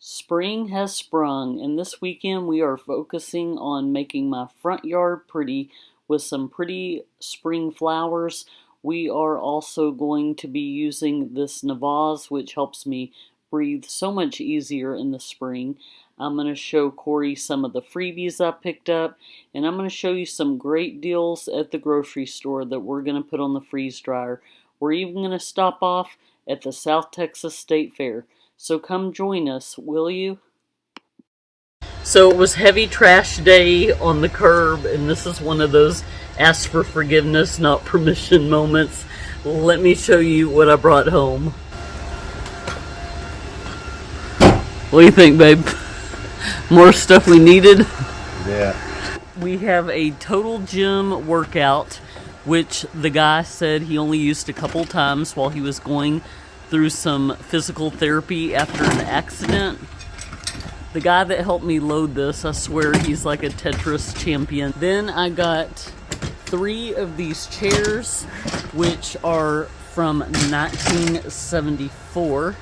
Spring has sprung, and this weekend we are focusing on making my front yard pretty with some pretty spring flowers. We are also going to be using this Navaz, which helps me breathe so much easier in the spring. I'm going to show Corey some of the freebies I picked up, and I'm going to show you some great deals at the grocery store that we're going to put on the freeze dryer. We're even going to stop off at the South Texas State Fair. So come join us, will you? So it was heavy trash day on the curb, and this is one of those ask for forgiveness, not permission moments. Let me show you what I brought home. What do you think, babe? More stuff we needed? Yeah. We have a total gym workout, which the guy said he only used a couple times while he was going through some physical therapy after an accident. The guy that helped me load this, I swear he's like a Tetris champion. Then I got 3 of these chairs, which are from 1974,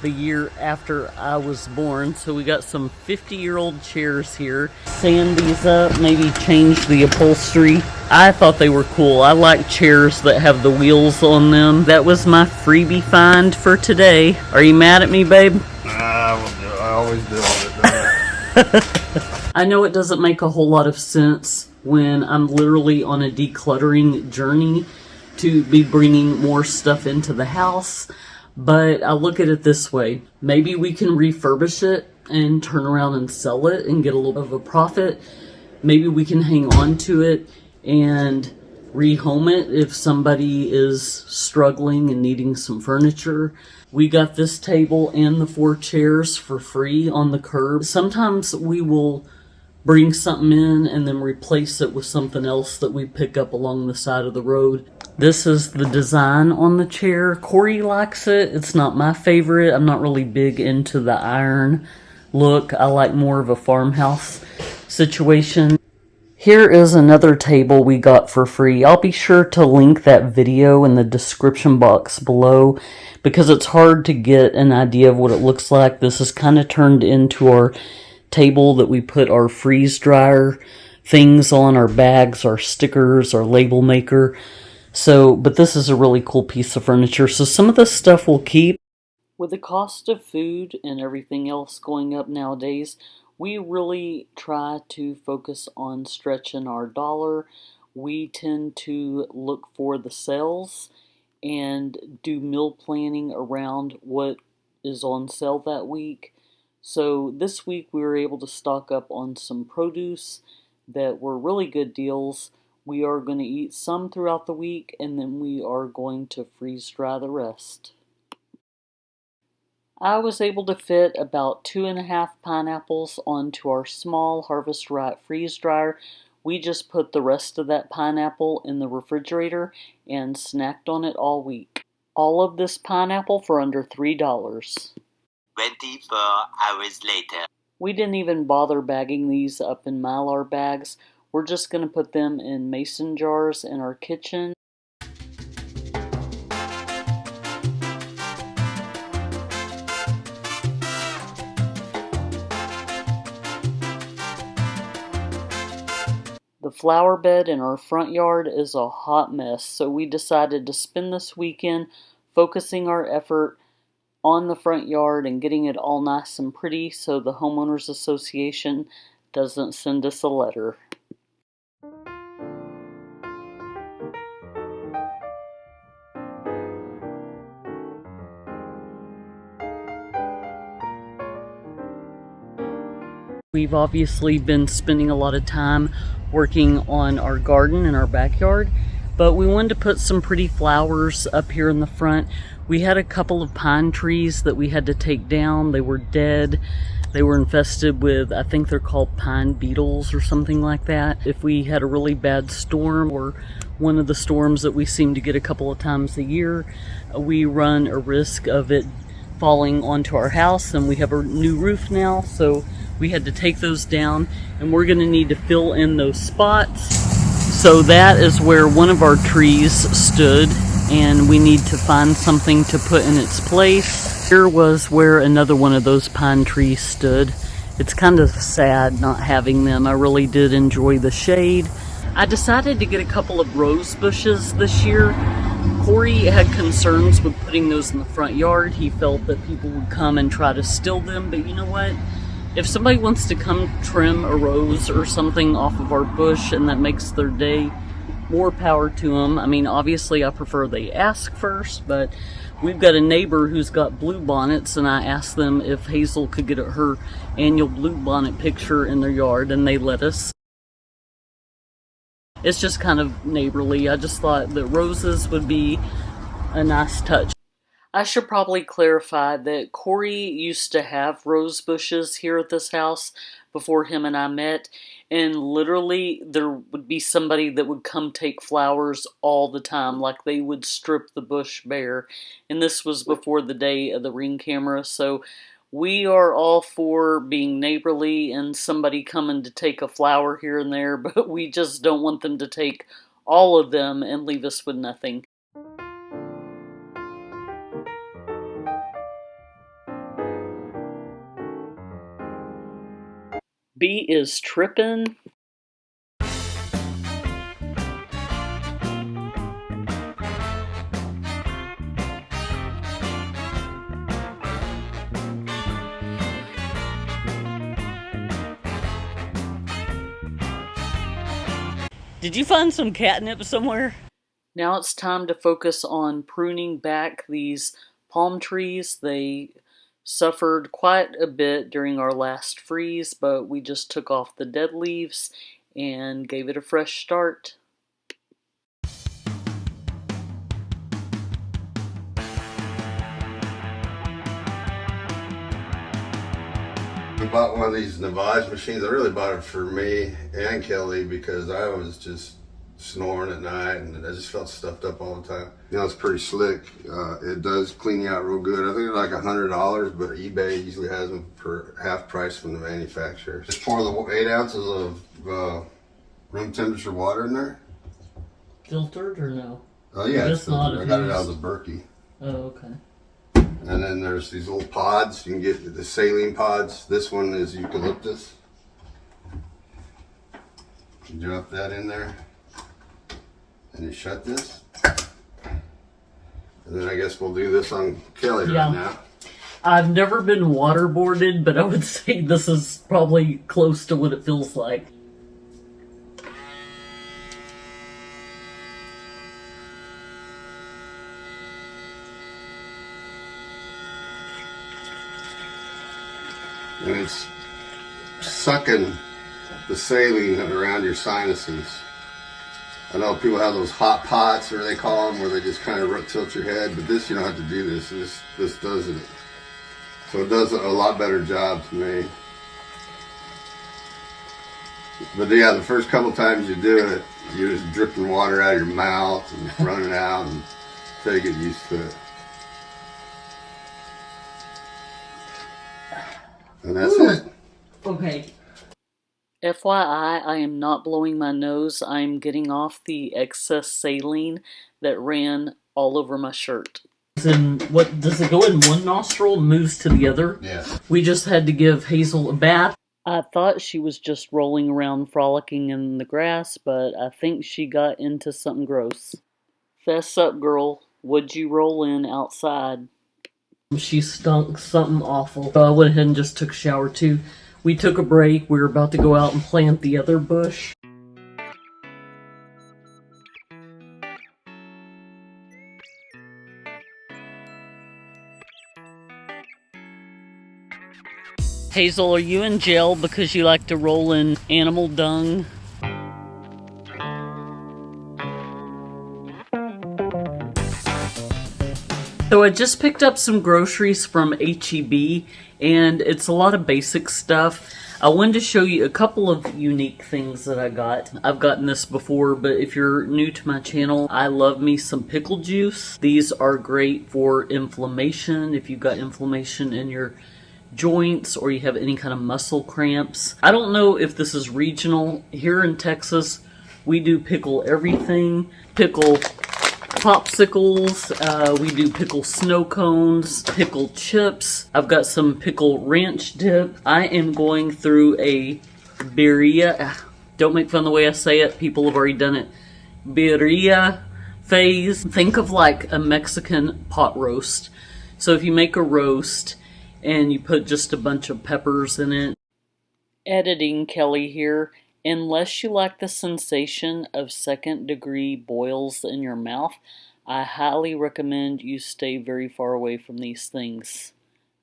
the year after I was born. So we got some 50-year-old chairs here. Sand these up, maybe change the upholstery. I thought they were cool. I like chairs that have the wheels on them. That was my freebie find for today. Are you mad at me, babe? I always deal with it. I know it doesn't make a whole lot of sense when I'm literally on a decluttering journey to be bringing more stuff into the house. But I look at it this way. Maybe we can refurbish it and turn around and sell it and get a little bit of a profit. Maybe we can hang on to it and rehome it if somebody is struggling and needing some furniture. We got this table and the 4 chairs for free on the curb. Sometimes we will bring something in and then replace it with something else that we pick up along the side of the road. This is the design on the chair. Corey likes it. It's not my favorite. I'm not really big into the iron look. I like more of a farmhouse situation. Here is another table we got for free. I'll be sure to link that video in the description box below because it's hard to get an idea of what it looks like. This is kind of turned into our table that we put our freeze dryer things on, our bags, our stickers, our label maker. But this is a really cool piece of furniture. So some of this stuff we'll keep. With the cost of food and everything else going up nowadays, we really try to focus on stretching our dollar. We tend to look for the sales and do meal planning around what is on sale that week. So this week we were able to stock up on some produce that were really good deals. We are going to eat some throughout the week, and then we are going to freeze dry the rest. I was able to fit about 2.5 pineapples onto our small Harvest Right freeze dryer. We just put the rest of that pineapple in the refrigerator and snacked on it all week. All of this pineapple for under $3. 24 hours later. We didn't even bother bagging these up in Mylar bags. We're just going to put them in mason jars in our kitchen. The flower bed in our front yard is a hot mess, so we decided to spend this weekend focusing our effort on the front yard and getting it all nice and pretty so the homeowners association doesn't send us a letter. We've obviously been spending a lot of time working on our garden in our backyard, but we wanted to put some pretty flowers up here in the front. We had a couple of pine trees that we had to take down. They were dead. They were infested with, I think they're called pine beetles or something like that. If we had a really bad storm or one of the storms that we seem to get a couple of times a year, we run a risk of it falling onto our house, and we have a new roof now, so we had to take those down, and we're going to need to fill in those spots. So that is where one of our trees stood, and we need to find something to put in its place. Here was where another one of those pine trees stood. It's kind of sad not having them. I really did enjoy the shade. I decided to get a couple of rose bushes this year. Corey had concerns with putting those in the front yard. He felt that people would come and try to steal them, but you know what? If somebody wants to come trim a rose or something off of our bush and that makes their day, more power to them. I mean, obviously I prefer they ask first, but we've got a neighbor who's got blue bonnets, and I asked them if Hazel could get her annual blue bonnet picture in their yard, and they let us. It's just kind of neighborly. I just thought that roses would be a nice touch. I should probably clarify that Corey used to have rose bushes here at this house before him and I met, and literally there would be somebody that would come take flowers all the time, like they would strip the bush bare, and this was before the day of the Ring camera, so we are all for being neighborly and somebody coming to take a flower here and there, but we just don't want them to take all of them and leave us with nothing. B is tripping. Did you find some catnip somewhere? Now it's time to focus on pruning back these palm trees. They suffered quite a bit during our last freeze, but we just took off the dead leaves and gave it a fresh start. We bought one of these Navage machines. I really bought it for me and Kelly because I was just snoring at night and I just felt stuffed up all the time. You know, it's pretty slick. It does clean you out real good. I think they're like $100, but eBay usually has them for half price from the manufacturer. Just pour the 8 ounces of room temperature water in there. Filtered or no? Oh yeah, it's filtered. I got it out of the Berkey. Oh, okay. And then there's these little pods. You can get the saline pods. This one is eucalyptus. You drop that in there. And you shut this. And then I guess we'll do this on Kelly right now. I've never been waterboarded, but I would say this is probably close to what it feels like. And it's sucking the saline around your sinuses. I know people have those hot pots, or they call them, where they just kind of tilt your head, but this, you don't have to do this. This does it. So it does a lot better job to me. But yeah, the first couple times you do it, you're just dripping water out of your mouth and running out until you get used to it. And that's it. Okay. FYI, I am not blowing my nose. I'm getting off the excess saline that ran all over my shirt. And what does it go in one nostril and moves to the other? Yeah. We just had to give Hazel a bath. I thought she was just rolling around frolicking in the grass, but I think she got into something gross. Fess up, girl. What'd you roll in outside? She stunk something awful. So I went ahead and just took a shower too. We took a break. We were about to go out and plant the other bush. Hazel, are you in jail because you like to roll in animal dung? So I just picked up some groceries from H-E-B, and it's a lot of basic stuff. I wanted to show you a couple of unique things that I got. I've gotten this before, but if you're new to my channel, I love me some pickle juice. These are great for inflammation. If you've got inflammation in your joints or you have any kind of muscle cramps. I don't know if this is regional. Here in Texas, we do pickle everything. Pickle popsicles. We do pickle snow cones, pickle chips. I've got some pickle ranch dip. I am going through a birria. Don't make fun of the way I say it. People have already done it. Birria phase. Think of like a Mexican pot roast. So if you make a roast and you put just a bunch of peppers in it. Editing Kelly here. Unless you like the sensation of second-degree boils in your mouth, I highly recommend you stay very far away from these things.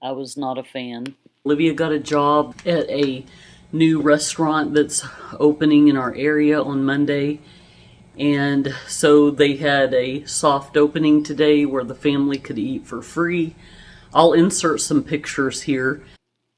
I was not a fan. Olivia got a job at a new restaurant that's opening in our area on Monday, and so they had a soft opening today where the family could eat for free. I'll insert some pictures here.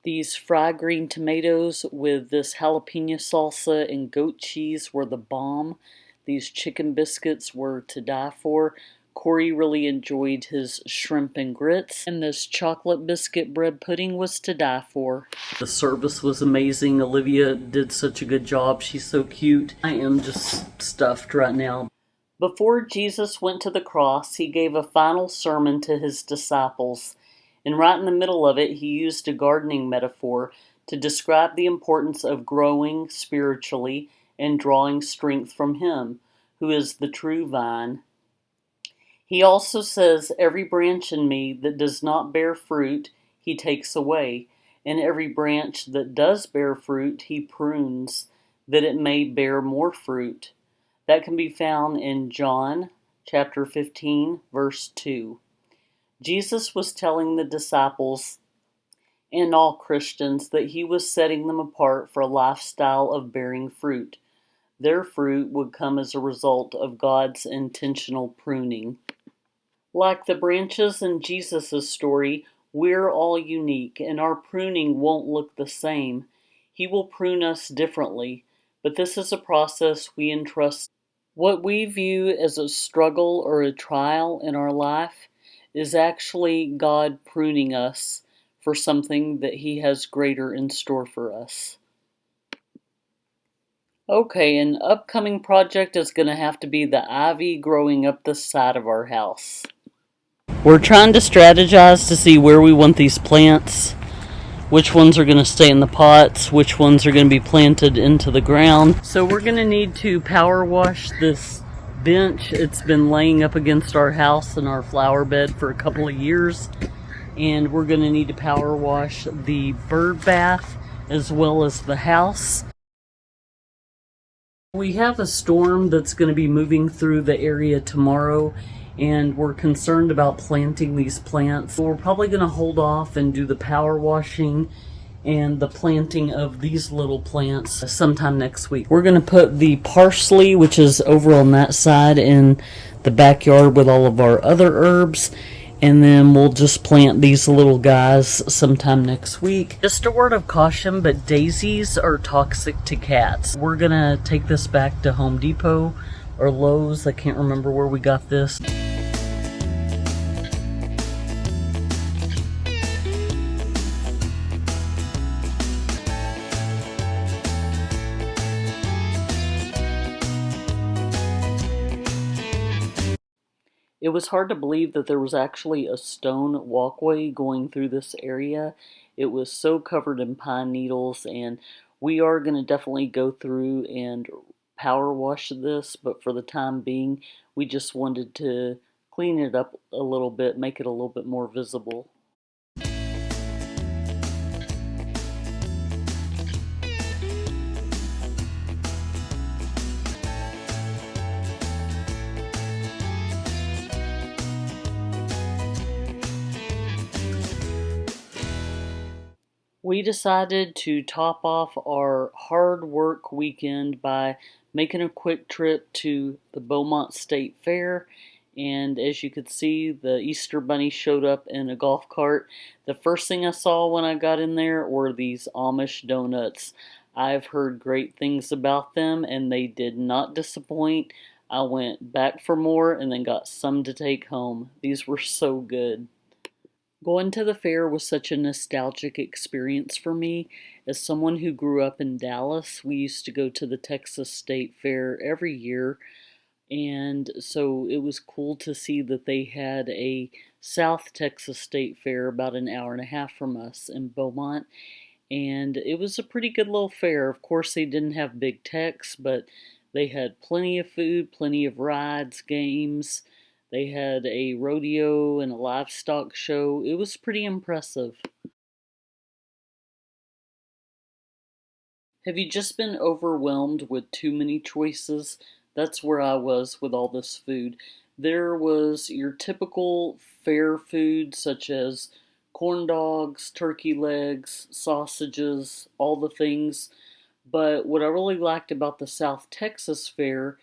These fried green tomatoes with this jalapeno salsa and goat cheese were the bomb. These chicken biscuits were to die for. Corey really enjoyed his shrimp and grits, and this chocolate biscuit bread pudding was to die for. The service was amazing. Olivia did such a good job. She's so cute. I am just stuffed right now. Before Jesus went to the cross, he gave a final sermon to his disciples. And right in the middle of it, he used a gardening metaphor to describe the importance of growing spiritually and drawing strength from him, who is the true vine. He also says, "Every branch in me that does not bear fruit, he takes away, and every branch that does bear fruit, he prunes, that it may bear more fruit." That can be found in John chapter 15, verse 2. Jesus was telling the disciples and all Christians that he was setting them apart for a lifestyle of bearing fruit. Their fruit would come as a result of God's intentional pruning. Like the branches in Jesus' story, we're all unique and our pruning won't look the same. He will prune us differently, but this is a process we entrust. What we view as a struggle or a trial in our life is actually God pruning us for something that he has greater in store for us. Okay, an upcoming project is going to have to be the ivy growing up the side of our house. We're trying to strategize to see where we want these plants, which ones are going to stay in the pots, which ones are going to be planted into the ground. So we're going to need to power wash this bench. It's been laying up against our house and our flower bed for a couple of years, and we're going to need to power wash the bird bath as well as the house. We have a storm that's going to be moving through the area tomorrow, and we're concerned about planting these plants. So we're probably going to hold off and do the power washing and the planting of these little plants sometime next week. We're going to put the parsley, which is over on that side, in the backyard with all of our other herbs, and then we'll just plant these little guys sometime next week. Just a word of caution, but daisies are toxic to cats. We're going to take this back to Home Depot or Lowe's. I can't remember where we got this. It was hard to believe that there was actually a stone walkway going through this area. It was so covered in pine needles, and we are going to definitely go through and power wash this, but for the time being, we just wanted to clean it up a little bit, make it a little bit more visible. We decided to top off our hard work weekend by making a quick trip to the Beaumont State Fair, and as you could see, the Easter Bunny showed up in a golf cart. The first thing I saw when I got in there were these Amish donuts. I've heard great things about them, and they did not disappoint. I went back for more and then got some to take home. These were so good. Going to the fair was such a nostalgic experience for me. As someone who grew up in Dallas, we used to go to the Texas State Fair every year, And so it was cool to see that they had a South Texas State Fair about an hour and a half from us in Beaumont. And it was a pretty good little fair. Of course, they didn't have big techs, but they had plenty of food, plenty of rides, games. They had a rodeo and a livestock show. It was pretty impressive. Have you just been overwhelmed with too many choices? That's where I was with all this food. There was your typical fair food, such as corn dogs, turkey legs, sausages, all the things. But what I really liked about the South Texas Fair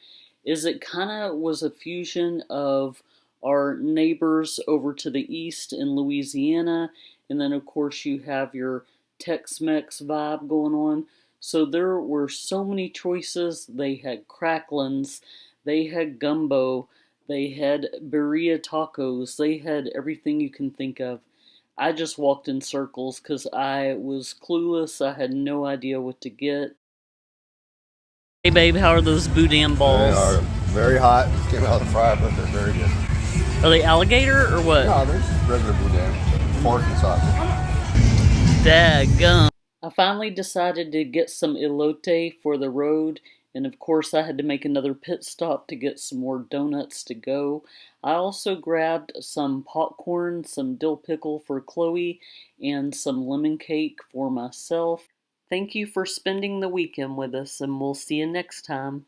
is it kind of was a fusion of our neighbors over to the east in Louisiana, and then of course you have your Tex-Mex vibe going on. So there were so many choices. They had cracklins, they had gumbo, they had birria tacos, they had everything you can think of. I just walked in circles because I was clueless. I had no idea what to get. Hey babe, how are those boudin balls? They are very hot. Just came out of the fryer, but they're very good. Are they alligator or what? No, they're just regular boudin. Pork and sausage. Daggum. I finally decided to get some elote for the road, and of course I had to make another pit stop to get some more donuts to go. I also grabbed some popcorn, some dill pickle for Chloe, and some lemon cake for myself. Thank you for spending the weekend with us, and we'll see you next time.